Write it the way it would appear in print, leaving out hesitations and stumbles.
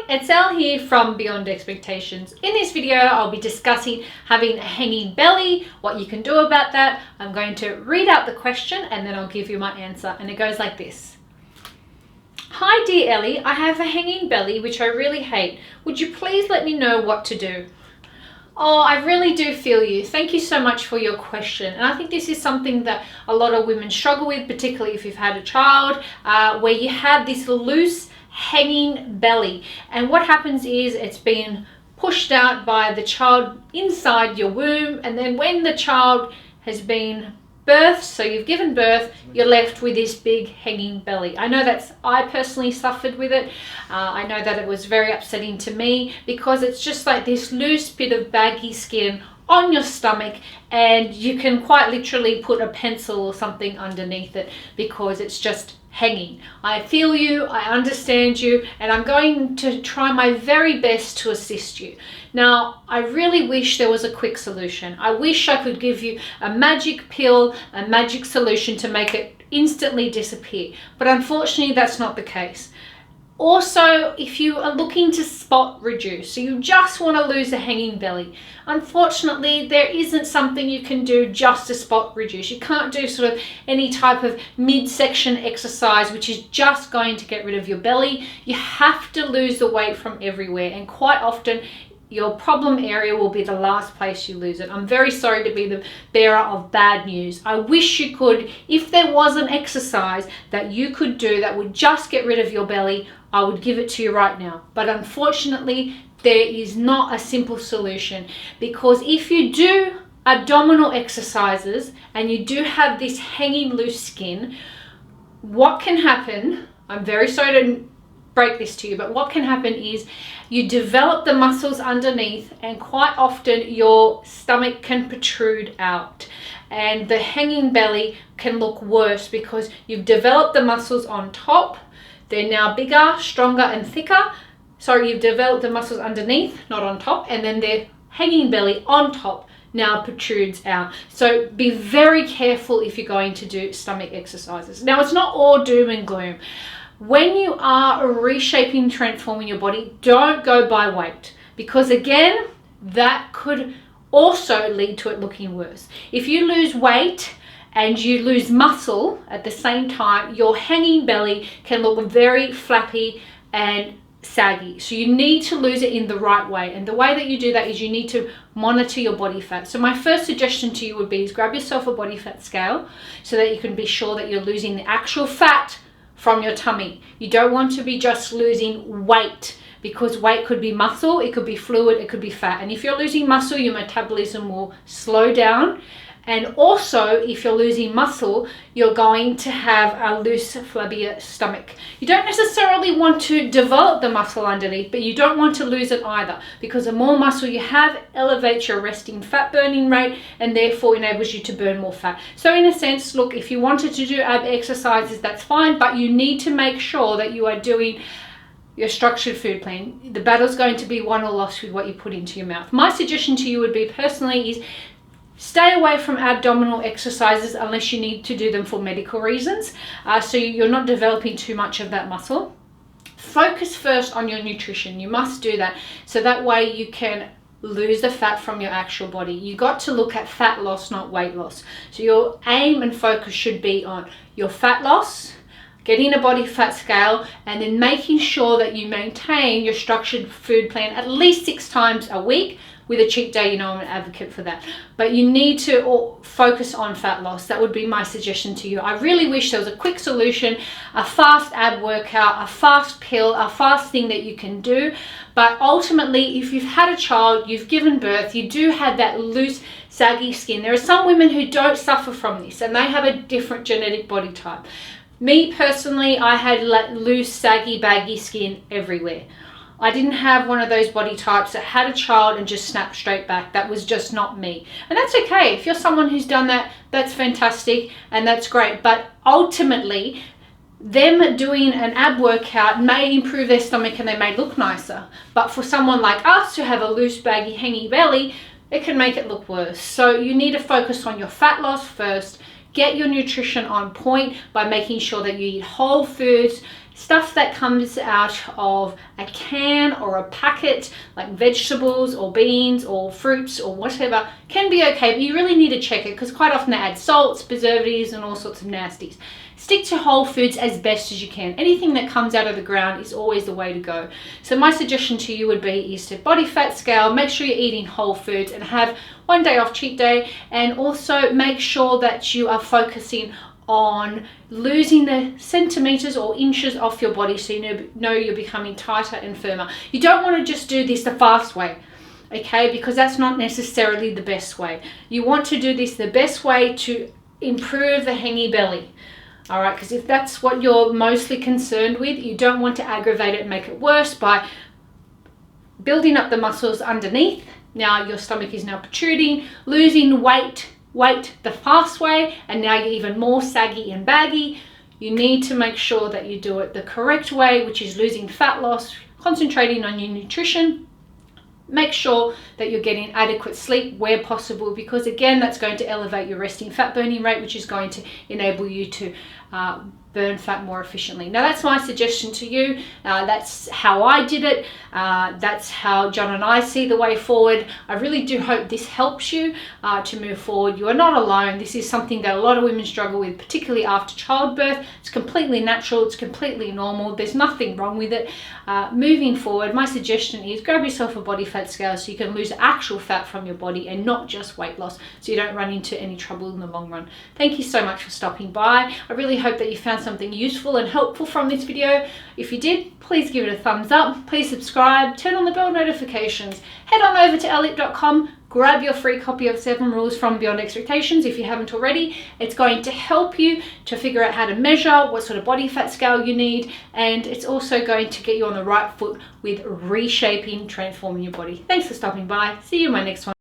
it's Elle here from Beyond Expectations. In this video, I'll be discussing having a hanging belly, what you can do about that. I'm going to read out the question and then I'll give you my answer. And it goes like this. Hi dear Ellie, I have a hanging belly which I really hate. Would you please let me know what to do? Oh, I really do feel you. Thank you so much for your question. And I think this is something that a lot of women struggle with, particularly if you've had a child, where you have this loose hanging belly. And what happens is it's been pushed out by the child inside your womb. And then when the child has been birthed, so you've given birth, you're left with this big hanging belly. I personally suffered with it. I know that it was very upsetting to me because it's just like this loose bit of baggy skin on your stomach, and you can quite literally put a pencil or something underneath it because it's just hanging. I feel you, I understand you, and I'm going to try my very best to assist you. Now, I really wish there was a quick solution. I wish I could give you a magic pill, a magic solution to make it instantly disappear, but unfortunately that's not the case. Also, if you are looking to spot reduce, so you just want to lose a hanging belly, unfortunately there isn't something you can do just to spot reduce. You can't do sort of any type of midsection exercise which is just going to get rid of your belly. You have to lose the weight from everywhere, and quite often your problem area will be the last place you lose it. I'm very sorry to be the bearer of bad news. I wish you could, if there was an exercise that you could do that would just get rid of your belly, I would give it to you right now. But unfortunately, there is not a simple solution, because if you do abdominal exercises and you do have this hanging loose skin, what can happen, I'm very sorry to break this to you, but what can happen is you develop the muscles underneath, and quite often your stomach can protrude out, and the hanging belly can look worse because you've developed the muscles on top. They're now bigger, stronger and thicker. Sorry, you've developed the muscles underneath, not on top, and then their hanging belly on top now protrudes out. So be very careful if you're going to do stomach exercises. Now, it's not all doom and gloom. When you are reshaping, transforming your body, don't go by weight, because again, that could also lead to it looking worse. If you lose weight and you lose muscle at the same time, your hanging belly can look very flappy and saggy. So you need to lose it in the right way. And the way that you do that is you need to monitor your body fat. So my first suggestion to you would be is grab yourself a body fat scale so that you can be sure that you're losing the actual fat from your tummy. You don't want to be just losing weight, because weight could be muscle, it could be fluid, it could be fat. And if you're losing muscle, your metabolism will slow down. And also, if you're losing muscle, you're going to have a loose, flabbier stomach. You don't necessarily want to develop the muscle underneath, but you don't want to lose it either, because the more muscle you have elevates your resting fat burning rate and therefore enables you to burn more fat. So in a sense, look, if you wanted to do ab exercises, that's fine, but you need to make sure that you are doing your structured food plan. The battle's going to be won or lost with what you put into your mouth. My suggestion to you would be personally is stay away from abdominal exercises unless you need to do them for medical reasons, so you're not developing too much of that muscle. Focus first on your nutrition. You must do that, so that way you can lose the fat from your actual body. You got to look at fat loss, not weight loss. So your aim and focus should be on your fat loss, getting a body fat scale, and then making sure that you maintain your structured food plan at least 6 times a week. With a cheat day, you know I'm an advocate for that. But you need to focus on fat loss. That would be my suggestion to you. I really wish there was a quick solution, a fast ab workout, a fast pill, a fast thing that you can do. But ultimately, if you've had a child, you've given birth, you do have that loose, saggy skin. There are some women who don't suffer from this, and they have a different genetic body type. Me personally, I had loose, saggy, baggy skin everywhere. I didn't have one of those body types that had a child and just snapped straight back. That was just not me. And that's okay. If you're someone who's done that, that's fantastic and that's great. But ultimately, them doing an ab workout may improve their stomach and they may look nicer. But for someone like us who have a loose, baggy, hanging belly, it can make it look worse. So you need to focus on your fat loss first. Get your nutrition on point by making sure that you eat whole foods, stuff that comes out of a can or a packet, like vegetables or beans or fruits or whatever, can be okay, but you really need to check it because quite often they add salts, preservatives, and all sorts of nasties. Stick to whole foods as best as you can. Anything that comes out of the ground is always the way to go. So my suggestion to you would be is to body fat scale, make sure you're eating whole foods and have one day off, cheat day, and also make sure that you are focusing on losing the centimeters or inches off your body so you know you're becoming tighter and firmer. You don't want to just do this the fast way, okay, because that's not necessarily the best way. You want to do this the best way to improve the hanging belly. All right, because if that's what you're mostly concerned with, you don't want to aggravate it and make it worse by building up the muscles underneath. Now your stomach is now protruding, losing weight the fast way, and now you're even more saggy and baggy. You need to make sure that you do it the correct way, which is losing fat loss, concentrating on your nutrition. Make sure that you're getting adequate sleep where possible, because again, that's going to elevate your resting fat burning rate, which is going to enable you to burn fat more efficiently. Now that's my suggestion to you. That's how I did it. That's how John and I see the way forward. I really do hope this helps you to move forward. You are not alone. This is something that a lot of women struggle with, particularly after childbirth. It's completely natural. It's completely normal. There's nothing wrong with it. Moving forward, my suggestion is grab yourself a body fat scale so you can lose actual fat from your body and not just weight loss, so you don't run into any trouble in the long run. Thank you so much for stopping by. I really hope that you found something useful and helpful from this video. If you did, please give it a thumbs up. Please subscribe, turn on the bell notifications. Head on over to elle.com, grab your free copy of 7 Rules from Beyond Expectations if you haven't already. It's going to help you to figure out how to measure what sort of body fat scale you need, and it's also going to get you on the right foot with reshaping, transforming your body. Thanks for stopping by. See you in my next one.